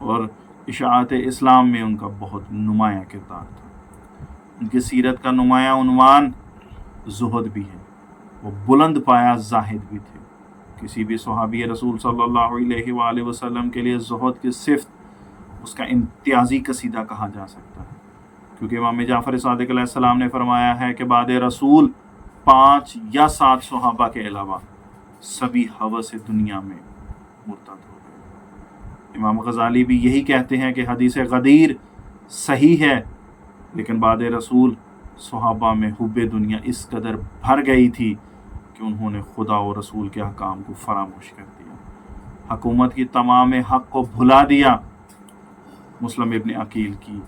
اور اشاعت اسلام میں ان کا بہت نمایاں کردار تھا۔ ان کی سیرت کا نمایاں عنوان زہد بھی ہے، وہ بلند پایا زاہد بھی تھے۔ کسی بھی صحابی رسول صلی اللہ علیہ وآلہ وسلم کے لیے زہد کی صفت اس کا امتیازی قصیدہ کہا جا سکتا ہے، کیونکہ امام جعفر صادق علیہ السلام نے فرمایا ہے کہ بعد رسول 5 یا 7 صحابہ کے علاوہ سبھی ہوس دنیا میں مرتد ہو گئے۔ امام غزالی بھی یہی کہتے ہیں کہ حدیث غدیر صحیح ہے، لیکن بعد رسول صحابہ میں حب دنیا اس قدر بھر گئی تھی کہ انہوں نے خدا و رسول کے احکام کو فراموش کر دیا، حکومت کی تمام حق کو بھلا دیا۔ مسلم ابن عقیل کی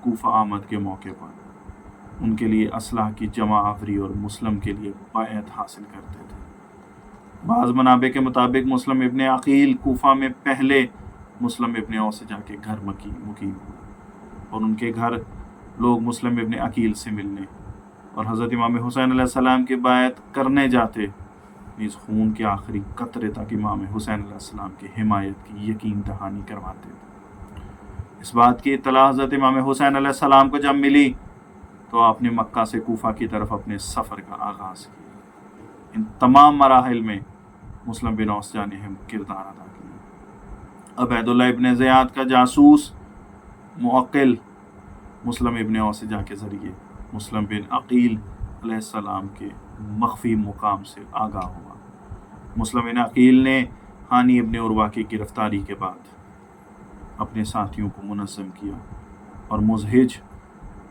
کوفہ آمد کے موقع پر ان کے لیے اسلحہ کی جمع آوری اور مسلم کے لیے بیعت حاصل کرتے تھے۔ بعض منابع کے مطابق مسلم ابن عقیل کوفہ میں پہلے مسلم ابن اوسجہ کے گھر مقیم ہوئے، اور ان کے گھر لوگ مسلم ابن عقیل سے ملنے اور حضرت امام حسین علیہ السلام کی بیعت کرنے جاتے، نیز خون کے آخری قطرے تک امام حسین علیہ السلام کی حمایت کی یقین دہانی کرواتے تھے۔ اس بات کی اطلاع حضرت امام حسین علیہ السلام کو جب ملی تو آپ نے مکہ سے کوفہ کی طرف اپنے سفر کا آغاز کیا۔ ان تمام مراحل میں مسلم بن اوسجہ نے اہم کردار ادا کیا۔ عبید اللہ ابن زیاد کا جاسوس معقل مسلم ابن اوسجہ کے ذریعے مسلم بن عقیل علیہ السلام کے مخفی مقام سے آگاہ ہوا۔ مسلم بن عقیل نے ہانی ابن عروہ کی گرفتاری کے بعد اپنے ساتھیوں کو منظم کیا اور مزہج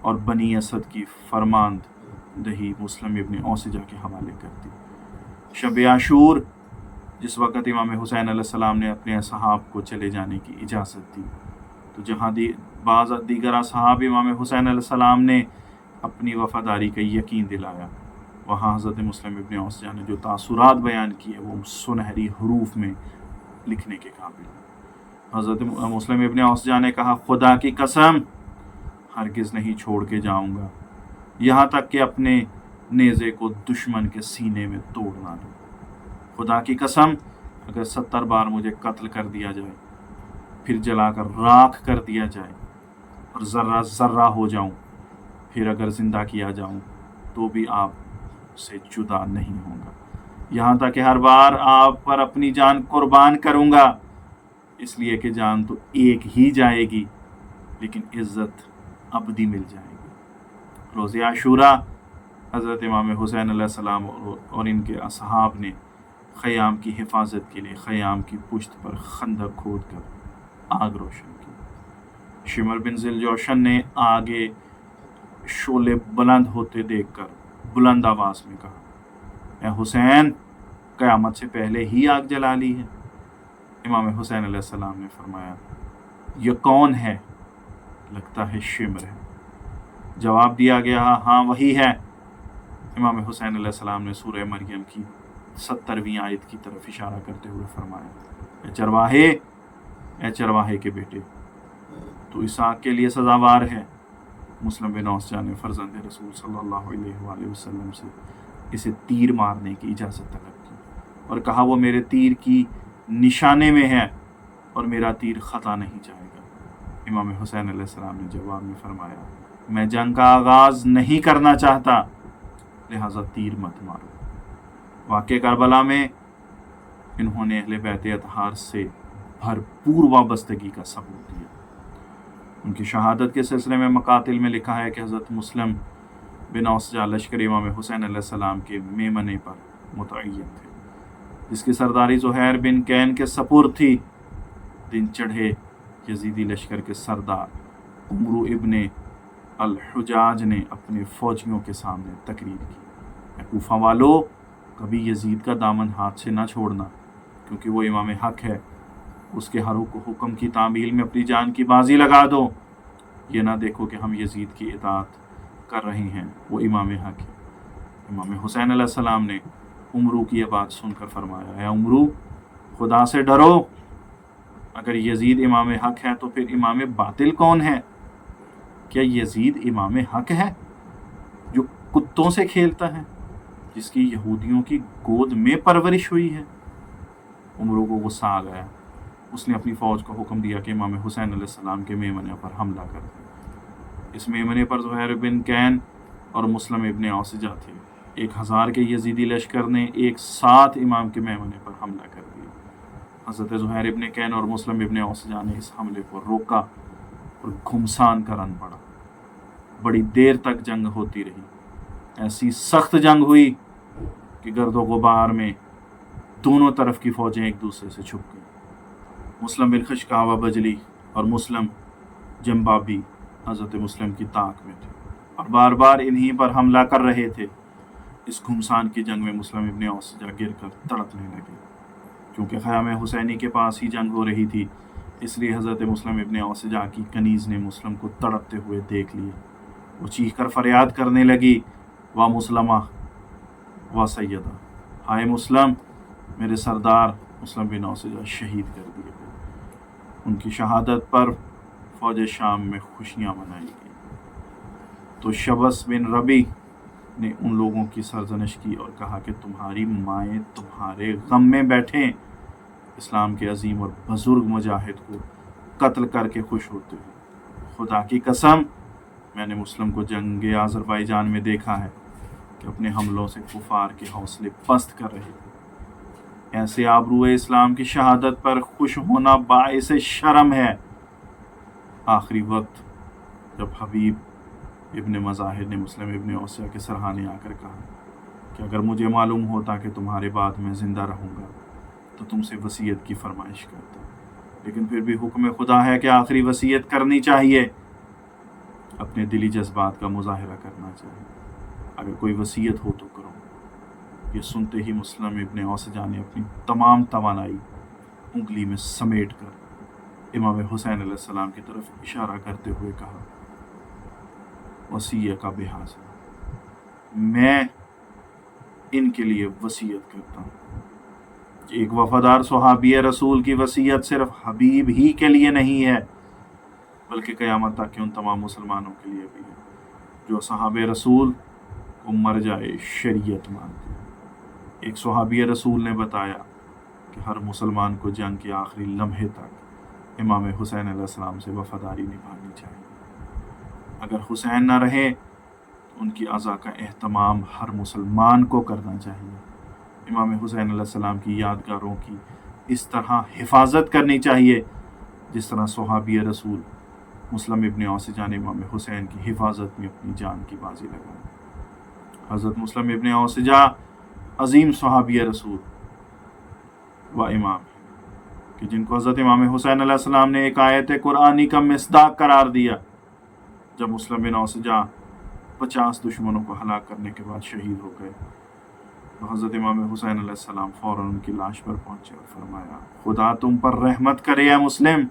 اور بنی اسد کی فرماندہی مسلم ابن اوسجہ کے حوالے کر دی۔ شب عاشور جس وقت امام حسین علیہ السلام نے اپنے اصحاب کو چلے جانے کی اجازت دی، تو جہاں بعض دیگر اصحاب امام حسین علیہ السلام نے اپنی وفاداری کا یقین دلایا، وہاں حضرت مسلم ابن اوسجہ نے جو تاثرات بیان کیے وہ سنہری حروف میں لکھنے کے قابل ہیں۔ حضرت مسلم ابن اوسجہ نے کہا، خدا کی قسم ہرگز نہیں چھوڑ کے جاؤں گا یہاں تک کہ اپنے نیزے کو دشمن کے سینے میں توڑ نہ دوں۔ خدا کی قسم اگر 70 بار مجھے قتل کر دیا جائے، پھر جلا کر راکھ کر دیا جائے اور ذرہ ذرہ ہو جاؤں، پھر اگر زندہ کیا جاؤں تو بھی آپ سے جدا نہیں ہوں گا، یہاں تک کہ ہر بار آپ پر اپنی جان قربان کروں گا، اس لیے کہ جان تو ایک ہی جائے گی لیکن عزت ابدی مل جائے گی۔ روز عاشورہ حضرت امام حسین علیہ السلام اور ان کے اصحاب نے خیام کی حفاظت کے لیے خیام کی پشت پر خندق کھود کر آگ روشن کی۔ شمر بن ذوالجوشن نے آگے شعلے بلند ہوتے دیکھ کر بلند آواز میں کہا، اے حسین، قیامت سے پہلے ہی آگ جلا لی ہے۔ امام حسین علیہ السلام نے فرمایا، یہ کون ہے؟ لگتا ہے شمر ہے۔ جواب دیا گیا، ہاں وہی ہے۔ امام حسین علیہ السلام نے سورہ مریم کی 70ویں آیت کی طرف اشارہ کرتے ہوئے فرمایا، اے چرواہے کے بیٹے، تو اس آگ کے لیے سزاوار ہے۔ مسلم بن اوسجہ نے فرزند رسول صلی اللہ علیہ وآلہ وسلم سے اسے تیر مارنے کی اجازت طلب کی اور کہا، وہ میرے تیر کی نشانے میں ہے اور میرا تیر خطا نہیں جائے گا۔ امام حسین علیہ السلام نے جواب میں فرمایا، میں جنگ کا آغاز نہیں کرنا چاہتا، لہٰذا تیر مت مارو۔ واقع کربلا میں انہوں نے اہل بیت اطہار سے بھرپور وابستگی کا ثبوت دیا۔ ان کی شہادت کے سلسلے میں مقاتل میں لکھا ہے کہ حضرت مسلم بن اوسجہ لشکر امام حسین علیہ السلام کے میمنے پر متعین تھے، جس کی سرداری زہیر بن کین کے سپرد تھی۔ دن چڑھے یزیدی لشکر کے سردار عمرو ابن الحجاج نے اپنے فوجیوں کے سامنے تقریر کی، اے کوفہ والو، کبھی یزید کا دامن ہاتھ سے نہ چھوڑنا، کیونکہ وہ امام حق ہے، اس کے ہر حکم کی تعمیل میں اپنی جان کی بازی لگا دو، یہ نہ دیکھو کہ ہم یزید کی اطاعت کر رہے ہیں، وہ امام حق ہے۔ امام حسین علیہ السلام نے عمرو کی یہ بات سن کر فرمایا، اے عمرو، خدا سے ڈرو، اگر یزید امام حق ہے تو پھر امام باطل کون ہے؟ کیا یزید امام حق ہے جو کتوں سے کھیلتا ہے، جس کی یہودیوں کی گود میں پرورش ہوئی ہے؟ عمرو کو غصہ آ گیا، اس نے اپنی فوج کو حکم دیا کہ امام حسین علیہ السلام کے میمنے پر حملہ کر دیں۔ اس میمنے پر زہیر بن کین اور مسلم ابن اوسجہ تھے۔ 1000 کے یزیدی لشکر نے ایک ساتھ امام کے میمنے پر حملہ کر دیا۔ حضرت زہیر ابن کین اور مسلم ابن اوسجہ نے اس حملے کو روکا اور گھمسان کا رن پڑا۔ بڑی دیر تک جنگ ہوتی رہی۔ ایسی سخت جنگ ہوئی کہ گرد و غبار میں دونوں طرف کی فوجیں ایک دوسرے سے چھپ گئیں۔ مسلم بن خشکاوہ بجلی اور مسلم جمبابی حضرت مسلم کی طاق میں تھے اور بار بار انہی پر حملہ کر رہے تھے۔ اس گھمسان کی جنگ میں مسلم ابن اوسجہ گر کر تڑپنے لگے۔ کیونکہ خیام حسینی کے پاس ہی جنگ ہو رہی تھی، اس لیے حضرت مسلم ابن اوسجہ کی کنیز نے مسلم کو تڑپتے ہوئے دیکھ لیے۔ وہ چیخ کر فریاد کرنے لگی، وا مسلمہ وا سیدہ، ہائے مسلم، میرے سردار مسلم بن اوسجہ شہید کر دیے گئے۔ ان کی شہادت پر فوج شام میں خوشیاں منائی گئی۔ تو شبس بن ربی نے ان لوگوں کی سرزنش کی اور کہا کہ تمہاری مائیں تمہارے غم میں بیٹھیں، اسلام کے عظیم اور بزرگ مجاہد کو قتل کر کے خوش ہوتے ہو۔ خدا کی قسم، میں نے مسلم کو جنگ آذربائیجان میں دیکھا ہے کہ اپنے حملوں سے کفار کے حوصلے پست کر رہے تھے۔ ایسے آبرو اسلام کی شہادت پر خوش ہونا باعث شرم ہے۔ آخری وقت جب حبیب ابن مظاہر نے مسلم ابن اوسجہ کے سرحانے آ کر کہا کہ اگر مجھے معلوم ہوتا کہ تمہارے بعد میں زندہ رہوں گا تو تم سے وصیت کی فرمائش کرتا، لیکن پھر بھی حکم خدا ہے کہ آخری وصیت کرنی چاہیے، اپنے دلی جذبات کا مظاہرہ کرنا چاہیے، اگر کوئی وصیت ہو تو کرو۔ یہ سنتے ہی مسلم ابن اوسجہ نے اپنی تمام توانائی انگلی میں سمیٹ کر امام حسین علیہ السلام کی طرف اشارہ کرتے ہوئے کہا، وصیہ کا بحاظ، میں ان کے لیے وصیت کرتا ہوں۔ ایک وفادار صحابی رسول کی وصیت صرف حبیب ہی کے لیے نہیں ہے، بلکہ قیامت تک کے ان تمام مسلمانوں کے لیے بھی ہے جو صحابہ رسول کو مرجع شریعت مانتے ہیں۔ ایک صحابی رسول نے بتایا کہ ہر مسلمان کو جنگ کے آخری لمحے تک امام حسین علیہ السلام سے وفاداری نبھانی چاہیے۔ اگر حسین نہ رہے تو ان کی عزا کا اہتمام ہر مسلمان کو کرنا چاہیے۔ امام حسین علیہ السلام کی یادگاروں کی اس طرح حفاظت کرنی چاہیے جس طرح صحابی رسول مسلم ابن اوسجہ نے امام حسین کی حفاظت میں اپنی جان کی بازی لگائی۔ حضرت مسلم ابن اوسجہ عظیم صحابی رسول و امام ہیں کہ جن کو حضرت امام حسین علیہ السلام نے ایک آیت قرآنی کا مصداق قرار دیا۔ جب مسلم بن اوسجہ 50 دشمنوں کو ہلاک کرنے کے بعد شہید ہو گئے تو حضرت امام حسین علیہ السلام فوراً ان کی لاش پر پہنچے اور فرمایا، خدا تم پر رحمت کرے اے مسلم۔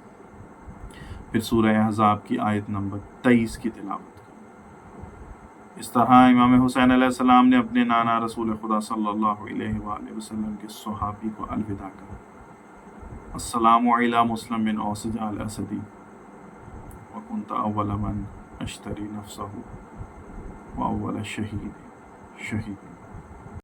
پھر سورہ احزاب کی آیت نمبر 23 کی تلاوت کی۔ اس طرح امام حسین علیہ السلام نے اپنے نانا رسول خدا صلی اللہ علیہ وآلہ وسلم کے صحابی کو الوداع کہا، السلام علی مسلم بن اوسجہ الاسدی وکنت اول من اشتری نفسہ واول شہید